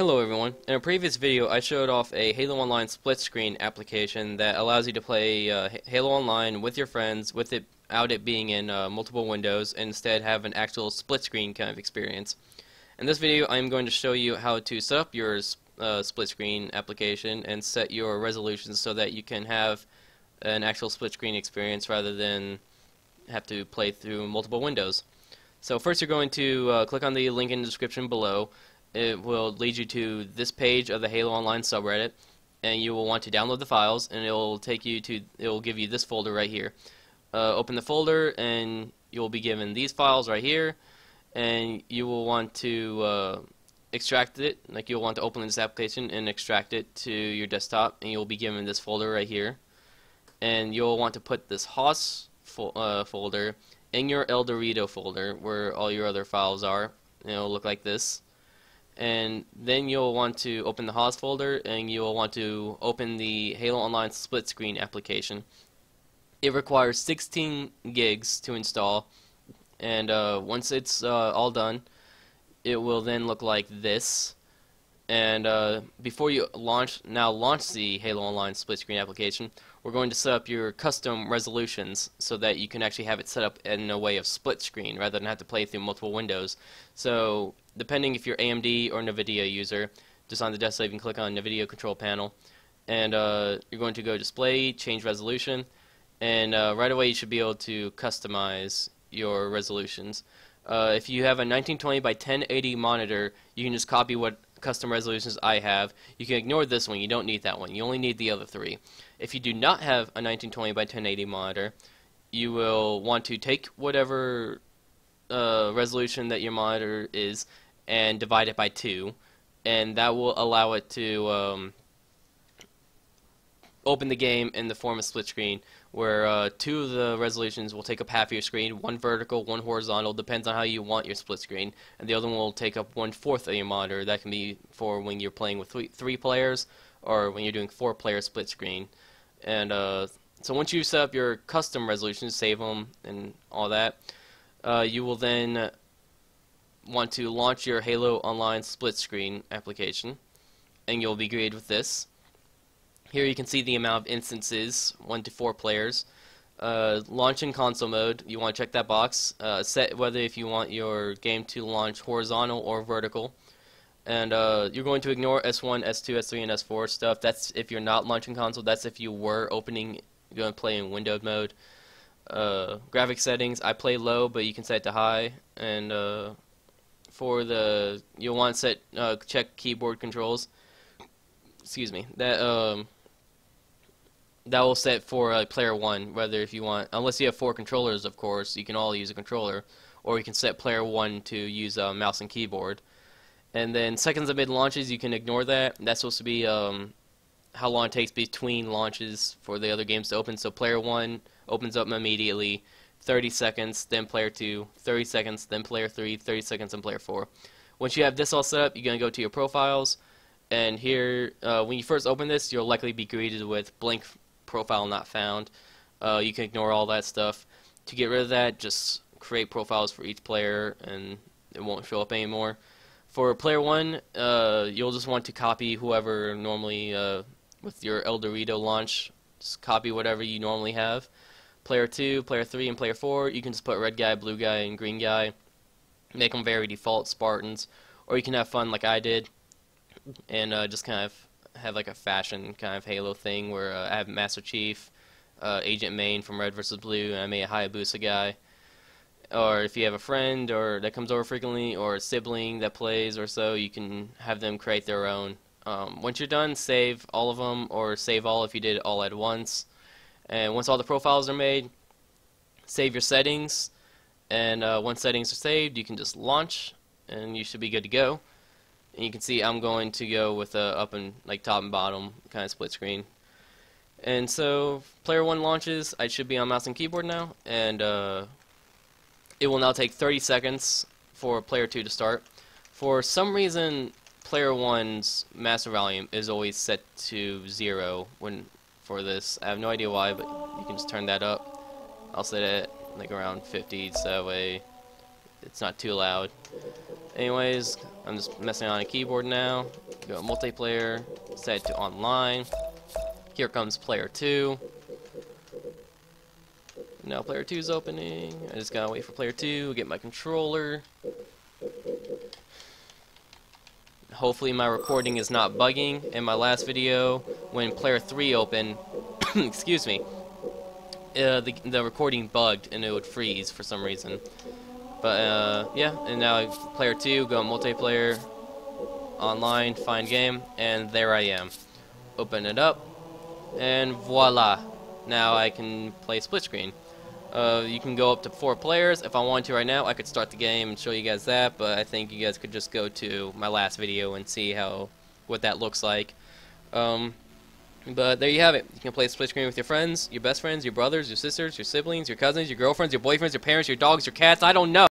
Hello everyone. In a previous video I showed off a Halo Online split screen application that allows you to play Halo Online with your friends without it being in multiple windows and instead have an actual split screen kind of experience. In this video I'm going to show you how to set up your split screen application and set your resolutions so that you can have an actual split screen experience rather than have to play through multiple windows. So first you're going to click on the link in the description below. It will lead you to this page of the Halo Online subreddit, and you will want to download the files, and it will give you this folder right here. Open the folder, and you'll be given these files right here, and you will want to extract it. Like, you'll want to open this application and extract it to your desktop, and you'll be given this folder right here. And you'll want to put this HOS folder in your ElDewrito folder where all your other files are. And it'll look like this. And then you'll want to open the HOS folder, and you'll want to open the Halo Online split screen application. It requires 16 gigs to install, and once it's all done, it will then look like this. And before you launch the Halo Online split screen application, we're going to set up your custom resolutions so that you can actually have it set up in a way of split screen rather than have to play through multiple windows. So depending if you're AMD or NVIDIA user, just on the desktop you can click on NVIDIA control panel, and you're going to go display, change resolution, and right away you should be able to customize your resolutions. If you have a 1920 by 1080 monitor, you can just copy what custom resolutions I have. You can ignore this one, you don't need that one, you only need the other three. If you do not have a 1920 by 1080 monitor, you will want to take whatever resolution that your monitor is and divide it by 2, and that will allow it to open the game in the form of split screen, where 2 of the resolutions will take up half of your screen, 1 vertical, 1 horizontal, depends on how you want your split screen, and the other one will take up 1/4 of your monitor. That can be for when you're playing with 3 players, or when you're doing 4-player split screen. And so once you set up your custom resolutions, save them and all that, you will then want to launch your Halo Online split screen application, and you'll be greeted with this. Here you can see the amount of instances, 1 to 4 players. Launch in console mode, you want to check that box. Set whether if you want your game to launch horizontal or vertical. And you're going to ignore S1, S2, S3, and S4 stuff. That's if you're not launching console. That's if you were going to play in windowed mode. Graphic settings, I play low, but you can set it to high. And you'll want to set check keyboard controls. Excuse me. That will set for player 1, whether if you want, unless you have 4 controllers, of course, you can all use a controller, or you can set player 1 to use a mouse and keyboard. And then seconds amid launches, you can ignore that. That's supposed to be how long it takes between launches for the other games to open. So player 1 opens up immediately, 30 seconds, then player 2, 30 seconds, then player 3, 30 seconds, and player 4. Once you have this all set up, you're going to go to your profiles, and here, when you first open this, you'll likely be greeted with blank profile not found. You can ignore all that stuff. To get rid of that, just create profiles for each player, and it won't show up anymore. For player 1, you'll just want to copy whoever normally, with your ElDewrito launch, just copy whatever you normally have. Player 2, player 3, and player 4, you can just put red guy, blue guy, and green guy. Make them very default Spartans, or you can have fun like I did, and just kind of have like a fashion kind of Halo thing where I have Master Chief, Agent Main from Red vs. Blue, and I made a Hayabusa guy. Or if you have a friend or that comes over frequently, or a sibling that plays or so, you can have them create their own. Once you're done, save all of them, or save all if you did it all at once. And once all the profiles are made, save your settings, and once settings are saved, you can just launch, and you should be good to go. And you can see I'm going to go with up and like top and bottom kind of split screen. And so player 1 launches. I should be on mouse and keyboard now, and it will now take 30 seconds for player 2 to start. For some reason, player 1's master volume is always set to 0 for this. I have no idea why, but you can just turn that up. I'll set it like around 50, so that way it's not too loud. Anyways, I'm just messing on a keyboard now, Go multiplayer, set to online. Here comes player 2. Now player 2 is opening. I just gotta wait for player 2, get my controller. Hopefully my recording is not bugging. In my last video, when player 3 opened, excuse me, the recording bugged and it would freeze for some reason. But yeah, and now player 2, go multiplayer, online, find game, and there I am. Open it up, and voila! Now I can play split screen. You can go up to 4 players. If I wanted to right now, I could start the game and show you guys that, but I think you guys could just go to my last video and see what that looks like. But there you have it. You can play split screen with your friends, your best friends, your brothers, your sisters, your siblings, your cousins, your girlfriends, your boyfriends, your parents, your dogs, your cats, I don't know.